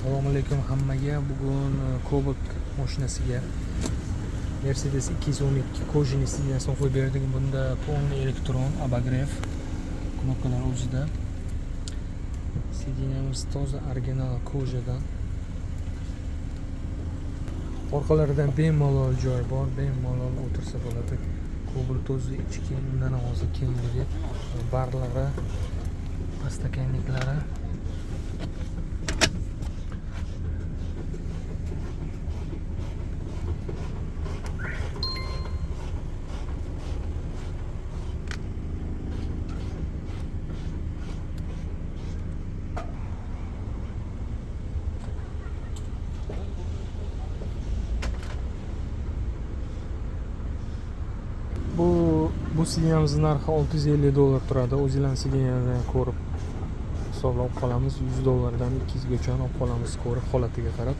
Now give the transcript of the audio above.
Assalomu alaykum hammaga. Bugun Cobalt mashinasiga Mercedes 212 kojani sidinasini qo'yib berdik. Bunda полный elektron abagrev knopkalar o'zida. Sidinamiz toza original kojadan. Orqalaridan bemalol joy bor, bemalol o'tirsa bo'ladi. Cobalt o'zi ichki undan hozir kengligi, barlari, pastakanliklari. Bu sidinamizning narxi $650 turadi. O'zingizlar sidinadan ko'rib hisoblab qolamiz. $100 dan $200 gacha olib qolamiz ko'rib holatiga qarab.